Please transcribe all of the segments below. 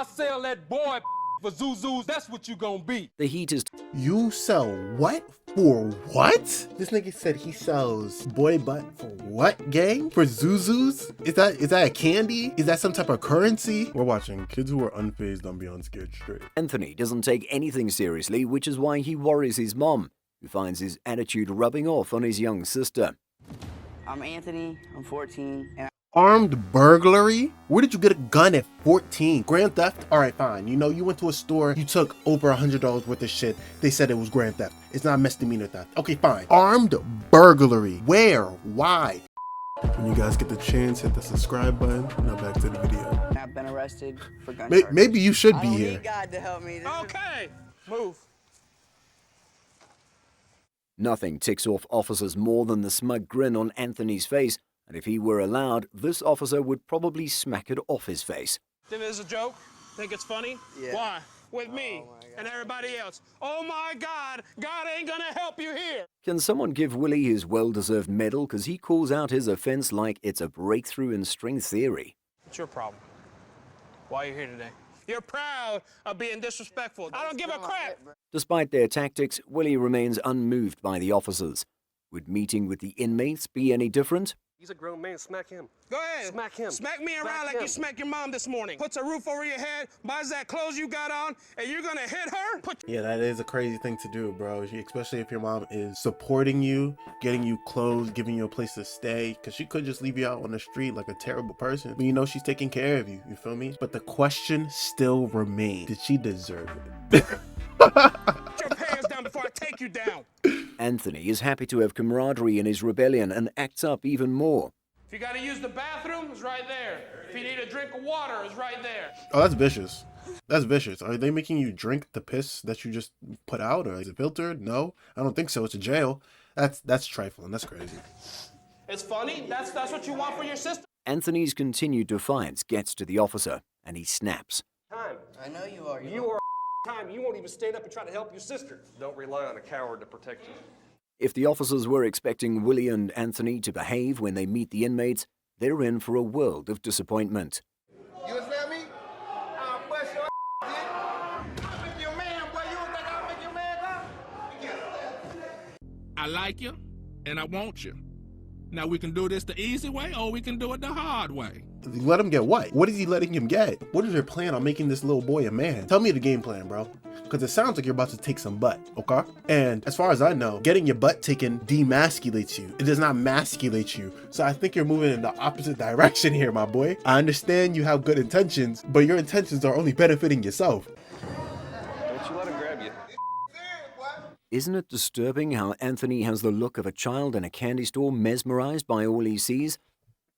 I sell that boy for Zuzus, that's what you gonna be. The heat is... You sell what? For what? This nigga said he sells boy butt for what, gang? For Zuzus? Is that a candy? Is that some type of currency? We're watching kids who are unfazed on Beyond Scared Straight. Anthony doesn't take anything seriously, which is why he worries his mom, who finds his attitude rubbing off on his young sister. I'm Anthony, I'm 14, and Armed burglary? Where did you get a gun at 14? Grand theft? All right, fine. You know, you went to a store, you took over $100 worth of shit. They said it was grand theft. It's not misdemeanor theft. Okay, fine. Armed burglary. Where? Why? When you guys get the chance, hit the subscribe button. Now back to the video. I've been arrested for gun charges. Maybe you should be I don't here. need God to help me. Okay, move. Nothing ticks off officers more than the smug grin on Anthony's face, and if he were allowed, this officer would probably smack it off his face. Think it's a joke? Think it's funny? Yeah. Why? With me and everybody else. Oh my God, God ain't gonna help you here. Can someone give Willie his well-deserved medal because he calls out his offense like it's a breakthrough in string theory? What's your problem? Why are you here today? You're proud of being disrespectful. I don't give a crap. Despite their tactics, Willie remains unmoved by the officers. Would meeting with the inmates be any different? He's a grown man. Smack him. Go ahead. Smack him. Smack me around Smack like him. you smacked your mom this morning. Puts a roof over your head, buys that clothes you got on, and you're gonna hit her? Yeah, that is a crazy thing to do, bro. Especially if your mom is supporting you, getting you clothes, giving you a place to stay. Because she could just leave you out on the street like a terrible person. But you know she's taking care of you. You feel me? But the question still remains. Did she deserve it? Put your pants down before I take you down. Anthony is happy to have camaraderie in his rebellion and acts up even more. If you gotta use the bathroom, it's right there. If you need a drink of water, it's right there. Oh, that's vicious. That's vicious. Are they making you drink the piss that you just put out, or is it filtered? No, I don't think so. It's a jail. That's trifling. That's crazy. It's funny. That's what you want for your sister. Anthony's continued defiance gets to the officer, and he snaps. Time. I know you are. You are time. You won't even stand up and try to help your sister. Don't rely on a coward to protect you. If the officers were expecting Willie and Anthony to behave when they meet the inmates, they're in for a world of disappointment. You understand me? I'll bust your I'll make your man, boy. You don't think I'll make your man up? I like you, and I want you. Now we can do this the easy way, or we can do it the hard way. Let him get what? What is he letting him get? What is your plan on making this little boy a man? Tell me the game plan, bro. Because it sounds like you're about to take some butt, okay? And as far as I know, getting your butt taken demasculates you. It does not masculate you. So I think you're moving in the opposite direction here, my boy. I understand you have good intentions, but your intentions are only benefiting yourself. Don't you let him grab you. Isn't it disturbing how Anthony has the look of a child in a candy store mesmerized by all he sees?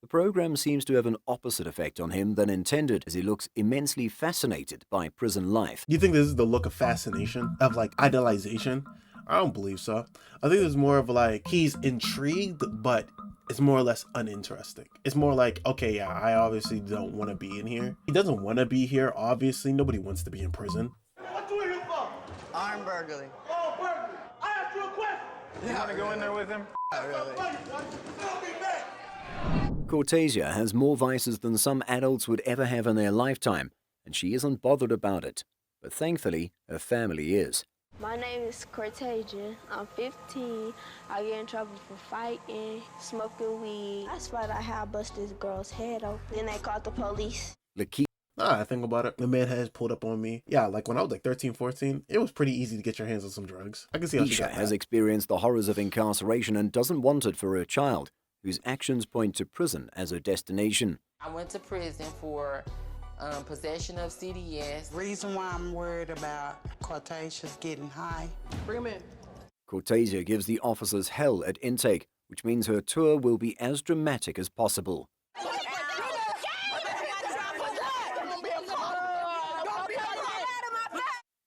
The program seems to have an opposite effect on him than intended, as he looks immensely fascinated by prison life. You think this is the look of fascination, of like idolization? I don't believe so. I think it's more of like he's intrigued, but it's more or less uninteresting. It's more like, okay, yeah, I obviously don't want to be in here. He doesn't want to be here, obviously. Nobody wants to be in prison. What you here for? Armed burglary. Oh, burglary. I asked you a question. You want to go in there with him? Not really. I'll be back. Cortasia has more vices than some adults would ever have in their lifetime, and she isn't bothered about it. But thankfully, her family is. My name is Cortasia. I'm 15. I get in trouble for fighting, smoking weed. I swear I had bust this girl's head open. Then they called the police. I think about it. The man has pulled up on me. Yeah, like when I was like 13, 14, it was pretty easy to get your hands on some drugs. I can see how she Isha got has that. experienced the horrors of incarceration and doesn't want it for her child, whose actions point to prison as her destination. I went to prison for possession of CDS. Reason why I'm worried about Cortasia's getting high. Bring him in. Cortasia gives the officers hell at intake, which means her tour will be as dramatic as possible.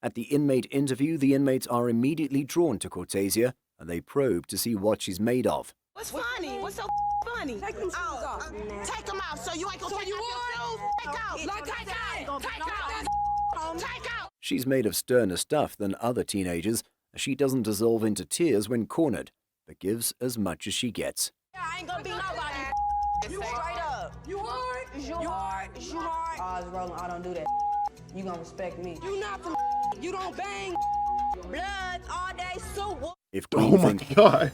At the inmate interview, the inmates are immediately drawn to Cortasia, and they probe to see what she's made of. What's funny? What's so funny? Take them shoes off. Take them off. So you ain't gonna take off your shoes? Take out. Like, take out. Take out. She's made of sterner stuff than other teenagers, as she doesn't dissolve into tears when cornered, but gives as much as she gets. I ain't gonna be nobody. You straight up. You hard? You hard? You hard? Oh, it's rolling. I don't do that. you gonna respect me. You not from you don't bang blood all day soup. If Oh Queen my thinks god.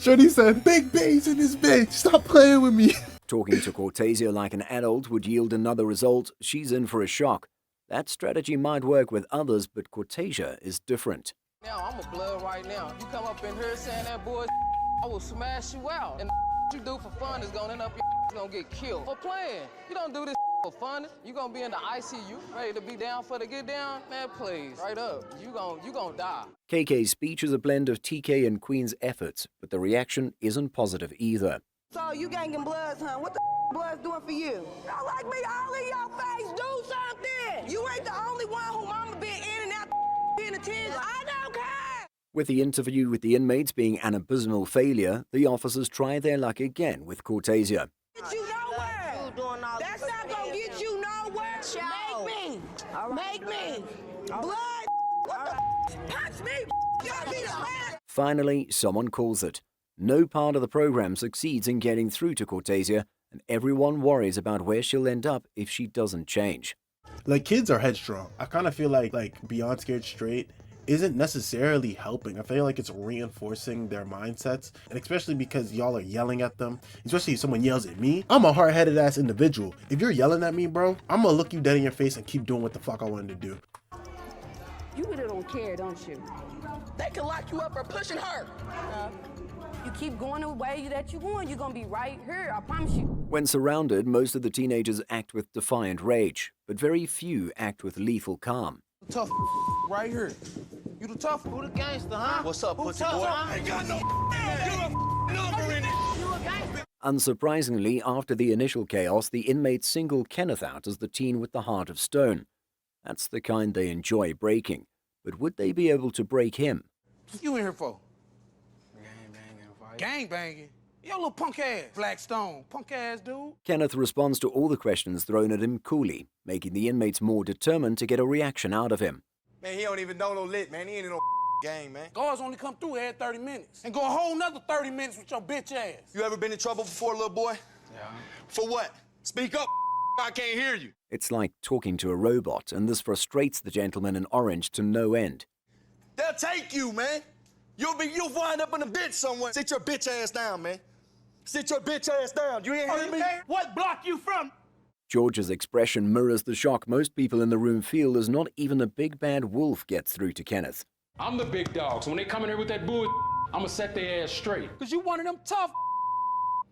Shorty said, big bass in this bitch. Stop playing with me. talking to Cortasia like an adult would yield another result, she's in for a shock. That strategy might work with others, but Cortasia is different. Now, I'm a blood right now. You come up in here saying that boy, I will smash you out. And the you do for fun is gonna end up your gonna get killed for playing. You don't do this for fun. You gonna be in the ICU, ready to be down for the get down? Man, please, right up. You gonna die. KK's speech is a blend of TK and Queen's efforts, but the reaction isn't positive either. So you gangin' bloods, huh? What the bloods doing for you? Don't like me all in your face. Do something. You ain't the only one who mama been in and out in attention. I don't care. With the interview with the inmates being an abysmal failure, the officers try their luck again with Cortasia. Get you nowhere. That's not gonna get you nowhere. Make me. Blood. What the punch me. Y'all be the last. Finally, someone calls it. No part of the program succeeds in getting through to Cortasia, and everyone worries about where she'll end up if she doesn't change. Like, kids are headstrong. I kind of feel like Beyond Scared Straight isn't necessarily helping. I feel like it's reinforcing their mindsets, and especially because y'all are yelling at them, especially if someone yells at me. I'm a hard-headed ass individual. If you're yelling at me, bro, I'm gonna look you dead in your face and keep doing what the fuck I wanted to do. You really don't care, don't you? They can lock you up for pushing her. You keep going the way that you want, you're gonna be right here, I promise you. When surrounded, most of the teenagers act with defiant rage, but very few act with lethal calm. Tough right here. You the tough? Who the gangster, huh? What's up, pussy boy? I ain't got no number in it. You a gangster? Unsurprisingly, after the initial chaos, the inmates single Kenneth out as the teen with the heart of stone. That's the kind they enjoy breaking. But would they be able to break him? What you in here for? Gang banging? Yo, little punk ass. Black Stone. Punk ass dude. Kenneth responds to all the questions thrown at him coolly, making the inmates more determined to get a reaction out of him. Man, he don't even know no lit, man. He ain't in no gang, man. Guards only come through every 30 minutes. And go a whole nother 30 minutes with your bitch ass. You ever been in trouble before, little boy? Yeah. For what? Speak up. I can't hear you. It's like talking to a robot, and this frustrates the gentleman in orange to no end. They'll take you, man. You'll wind up in a bitch somewhere. Sit your bitch ass down, man. Sit your bitch ass down. You ain't hear me? What block you from? George's expression mirrors the shock most people in the room feel as not even a big bad wolf gets through to Kenneth. I'm the big dog, so when they come in here with that bull, I'ma set their ass straight. Cause you one of them tough.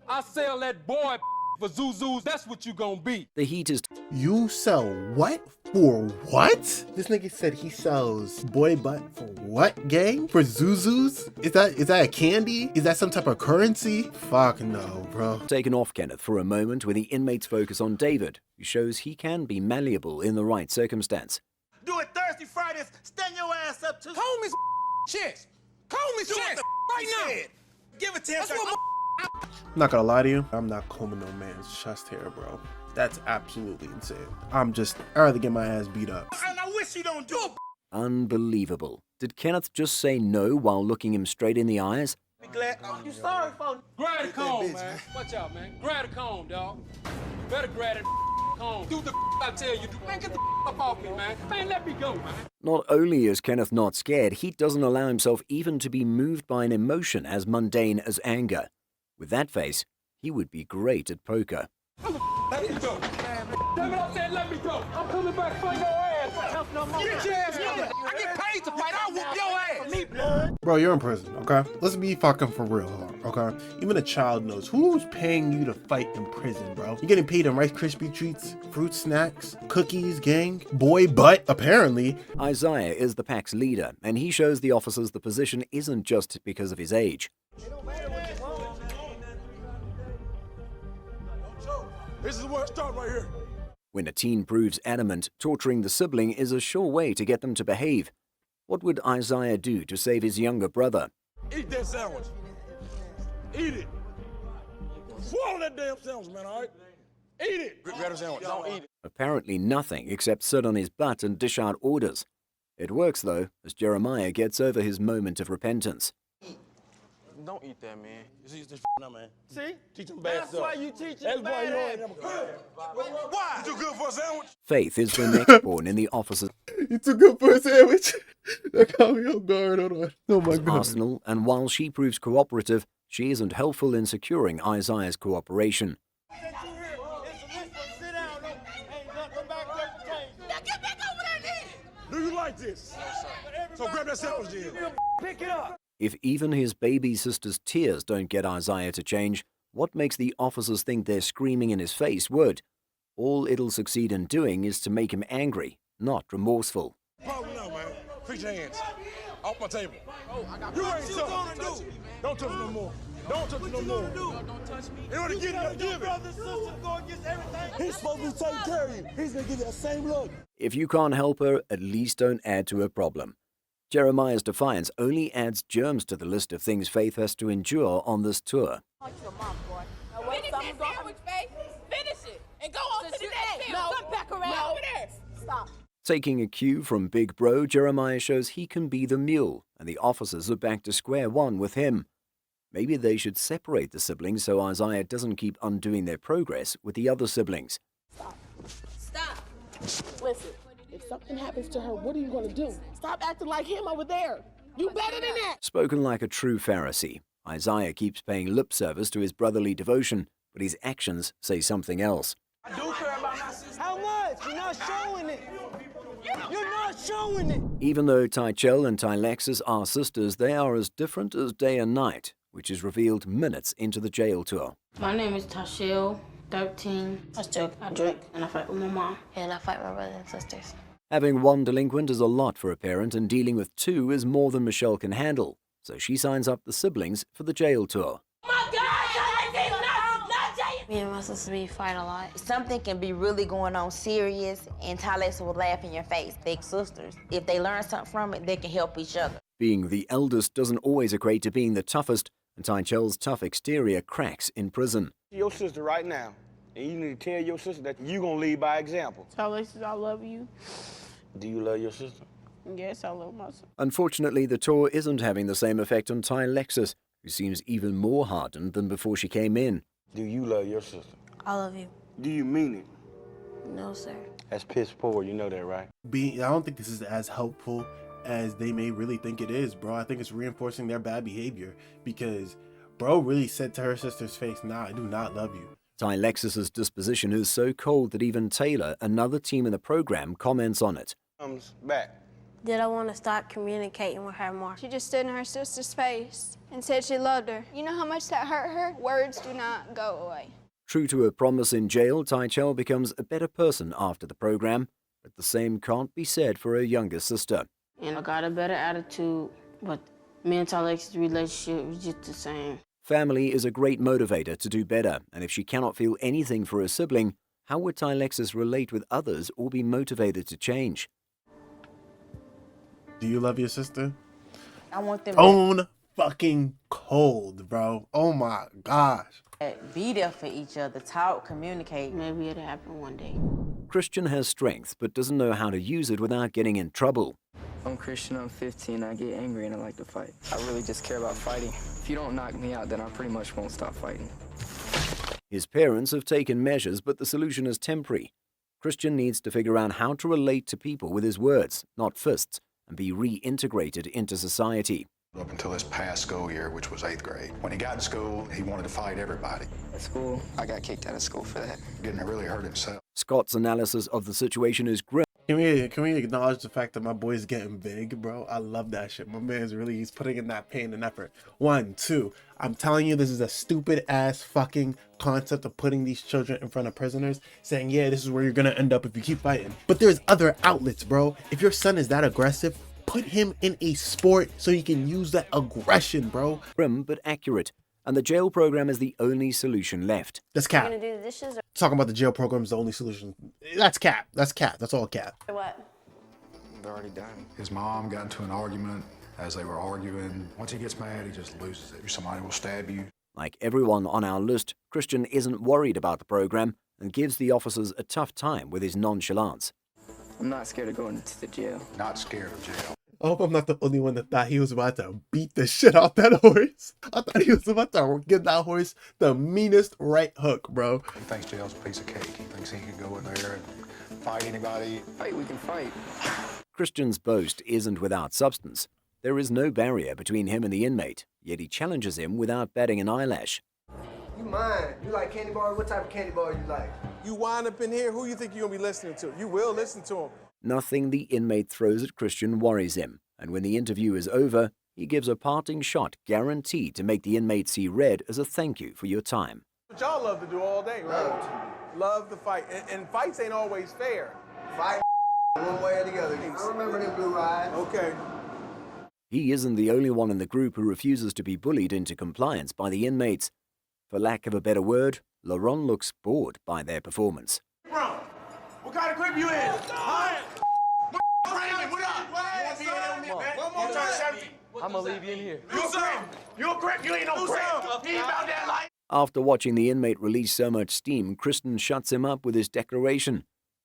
I sell that boy for Zuzus, that's what you gonna be. The heat is... You sell what? For what? This nigga said he sells boy butt for what, gang? For Zuzus? Is that a candy? Is that some type of currency? Fuck no, bro. Taken off Kenneth for a moment where the inmates focus on David, who shows he can be malleable in the right circumstance. Do it Thursday, Fridays, stand your ass up to Coleman's chest. Coleman's chest, right now. Give it to him. I'm not gonna lie to you, I'm not combing no man's chest hair, bro. That's absolutely insane. I'd rather get my ass beat up. And I wish you don't do it. Unbelievable. Did Kenneth just say no while looking him straight in the eyes? Be glad. You sorry for grab the comb, man. Watch out, man. Grab the comb, dog. You better grab that comb. Do the I tell you. Man, get the up off me, man. Man, let me go, man. Not only is Kenneth not scared, he doesn't allow himself even to be moved by an emotion as mundane as anger. With that face, he would be great at poker. Let me go. Damn it, I said let me go. I'm coming back for your ass. Get your ass coming. I get paid to fight. I'll whoop your ass. For me, blood. Bro, you're in prison, okay? Let's be fucking for real, okay? Even a child knows who's paying you to fight in prison, bro. You're getting paid in Rice Krispie treats, fruit snacks, cookies, gang, boy butt, apparently. Isaiah is the pack's leader, and he shows the officers the position isn't just because of his age. This is where it starts right here. When a teen proves adamant, torturing the sibling is a sure way to get them to behave. What would Isaiah do to save his younger brother? Eat that sandwich. Eat it. Swallow that damn sandwich, man, all right? Eat it. Grab the sandwich. Don't eat it. Apparently nothing except sit on his butt and dish out orders. It works, though, as Jeremiah gets over his moment of repentance. Don't eat that, man. You see this now, man. See? Teach them bad That's stuff. why you teach That's it why bad. you Why? You too good for a sandwich? Faith is the next born in the officers' You too good for a sandwich. That caught me off guard. Hold on. Oh my God. arsenal, and while she proves cooperative, she isn't helpful in securing Isaiah's cooperation. Do you like this? So grab that sandwich then. Pick it up. If even his baby sister's tears don't get Isaiah to change, what makes the officers think they're screaming in his face would? All it'll succeed in doing is to make him angry, not remorseful. Problem now, man. Fix your hands. Off my table. You ain't tough. Don't touch it no more. Don't touch it no more. Don't touch me. In order to get it, give it. He's supposed to take care of you. He's gonna give you that same look. If you can't help her, at least don't add to her problem. Jeremiah's defiance only adds germs to the list of things Faith has to endure on this tour. Finish that sandwich, Faith. Finish it. And go on to the next sandwich. Come back around over there. Stop. Taking a cue from Big Bro, Jeremiah shows he can be the mule, and the officers are back to square one with him. Maybe they should separate the siblings so Isaiah doesn't keep undoing their progress with the other siblings. Stop. Listen, if something happens to her, what are you going to do? Stop acting like him over there. You better than that. Spoken like a true Pharisee, Isaiah keeps paying lip service to his brotherly devotion, but his actions say something else. I do care about my sister. How much? You're not showing it. You're not showing it. Even though Tychel and Tylexis are sisters, they are as different as day and night, which is revealed minutes into the jail tour. My name is Tashil, 13. I drink and I fight with my mom. And I fight my brothers and sisters. Having one delinquent is a lot for a parent, and dealing with two is more than Michelle can handle. So she signs up the siblings for the jail tour. Me and my sister, we fight a lot. Something can be really going on serious, and Tylex will laugh in your face. Big sisters. If they learn something from it, they can help each other. Being the eldest doesn't always equate to being the toughest, and Tychel's tough exterior cracks in prison. Your sister right now, and you need to tell your sister that you're going to lead by example. Alexis, I love you. Do you love your sister? Yes, I love my sister. Unfortunately, the tour isn't having the same effect on Tylexis, who seems even more hardened than before she came in. Do you love your sister? I love you. Do you mean it? No, sir. That's piss poor, you know that, right? I don't think this is as helpful as they may really think it is, bro. I think it's reinforcing their bad behavior because bro really said to her sister's face, nah, I do not love you. Tylexis's disposition is so cold that even Taylor, another team in the program, comments on it. Comes back. Did I want to start communicating with her more? She just stood in her sister's face and said she loved her. You know how much that hurt her? Words do not go away. True to her promise in jail, Tychel becomes a better person after the program, but the same can't be said for her younger sister. And I got a better attitude, but me and Alexis' relationship was just the same. Family is a great motivator to do better, and if she cannot feel anything for her sibling, how would Tylexis relate with others or be motivated to change? Do you love your sister? I want them Own fucking cold, bro. Oh my gosh. to be there for each other, talk, communicate. Maybe it'll happen one day. Christian has strength, but doesn't know how to use it without getting in trouble. I'm Christian, I'm 15, I get angry and I like to fight. I really just care about fighting. If you don't knock me out, then I pretty much won't stop fighting. His parents have taken measures, but the solution is temporary. Christian needs to figure out how to relate to people with his words, not fists, and be reintegrated into society. Up until his past school year, which was 8th grade. When he got to school, he wanted to fight everybody. At school, I got kicked out of school for that. Didn't really hurt himself. Scott's analysis of the situation is grim. Can we acknowledge the fact that my boy's getting big, bro? I love that shit. My man's he's putting in that pain and effort. 1, 2, I'm telling you, this is a stupid ass fucking concept of putting these children in front of prisoners, saying, yeah, this is where you're gonna end up if you keep fighting. But there's other outlets, bro. If your son is that aggressive, put him in a sport so he can use that aggression, bro. Grim but accurate, and the jail program is the only solution left. That's cap. You're gonna do the dishes or Talking about the jail program is the only solution. That's cap. That's cap. That's all cap. what? They're already done. His mom got into an argument. As they were arguing, once he gets mad, he just loses it. Somebody will stab you. Like everyone on our list, Christian isn't worried about the program and gives the officers a tough time with his nonchalance. I'm not scared of going to the jail. Not scared of jail. I hope I'm not the only one that thought he was about to beat the shit off that horse. I thought he was about to give that horse the meanest right hook, bro. He thinks jail's a piece of cake. He thinks he can go in there and fight anybody. Fight, we can fight. Christian's boast isn't without substance. There is no barrier between him and the inmate, yet he challenges him without batting an eyelash. You mine. You like candy bars? What type of candy bar you like? You wind up in here, who you think you're gonna be listening to? You will listen to him. Nothing the inmate throws at Christian worries him, and when the interview is over, he gives a parting shot guaranteed to make the inmate see red as a thank you for your time. What y'all love to do all day, right? Love to fight. And fights ain't always fair. Fight one way or the other. I remember them blue eyes. Okay. He isn't the only one in the group who refuses to be bullied into compliance by the inmates. For lack of a better word, Laurent looks bored by their performance. Bro, what kind of grip you in? Huh? What up? You want to be in there with me, man? One more time. I'm gonna leave you in here. You something? You a grip? You ain't no grip. He ain't about that life. After watching the inmate release so much steam, Christian shuts him up with his declaration.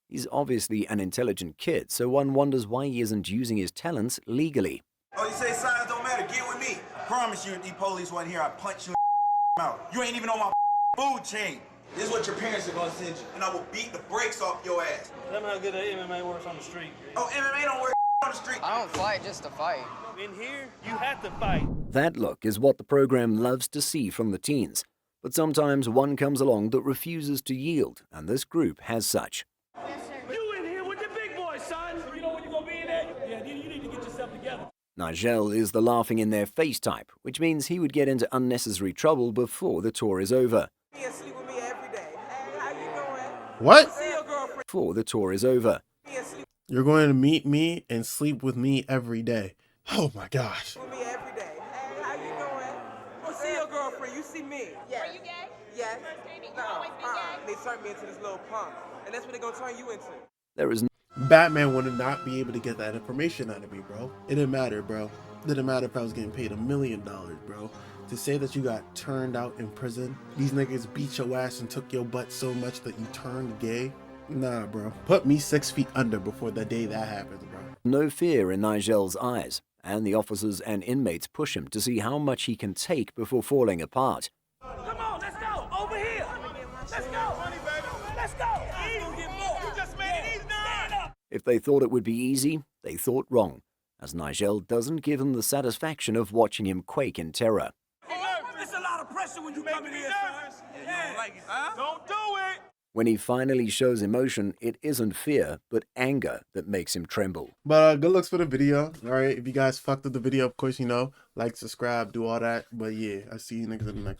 He's obviously an intelligent kid, so one wonders why he isn't using his talents legally. Oh, you say size don't matter? Get with me. Promise you, if these police wasn't here, I'd punch you in out. You ain't even on my food chain. This is what your parents are gonna send you, and I will beat the brakes off your ass. Tell me how good MMA works on the street. Oh, MMA don't work on the street. I don't fight just to fight. In here, you have to fight. That look is what the program loves to see from the teens. But sometimes one comes along that refuses to yield, and this group has such. You in here with the big boys, son. You know when you're gonna be in there? Yeah, you need to get yourself together. Nigel is the laughing in their face type, which means he would get into unnecessary trouble before the tour is over. Sleep with me every day. Hey, how you doing? What? See your girlfriend. Before the tour is over. You're going to meet me and sleep with me every day. Oh my gosh. With me every day. Hey, how you doing? Oh, see your girlfriend. You see me. Yeah. Are you gay? Yes. No. They turned me into this little punk, and that's what they're gonna turn you into. There is Batman would not be able to get that information out of me, bro. It didn't matter, bro. It didn't matter if I was getting paid $1 million, bro. To say that you got turned out in prison, these niggas beat your ass and took your butt so much that you turned gay. Nah, bro. Put me 6 feet under before the day that happens, bro. no fear in Nigel's eyes, and the officers and inmates push him to see how much he can take before falling apart. Come on, let's go. Over here. Let's go. Let's go. You just made it easy. Stand up. If they thought it would be easy, they thought wrong, as Nigel doesn't give them the satisfaction of watching him quake in terror. It's a lot of pressure when you come in here, son. Yeah, you don't like it, huh? Don't do it. When he finally shows emotion, it isn't fear, but anger that makes him tremble. But good looks for the video. All right, if you guys fucked with the video, of course, you know, like, subscribe, do all that. But yeah, I'll see you niggas in the next one.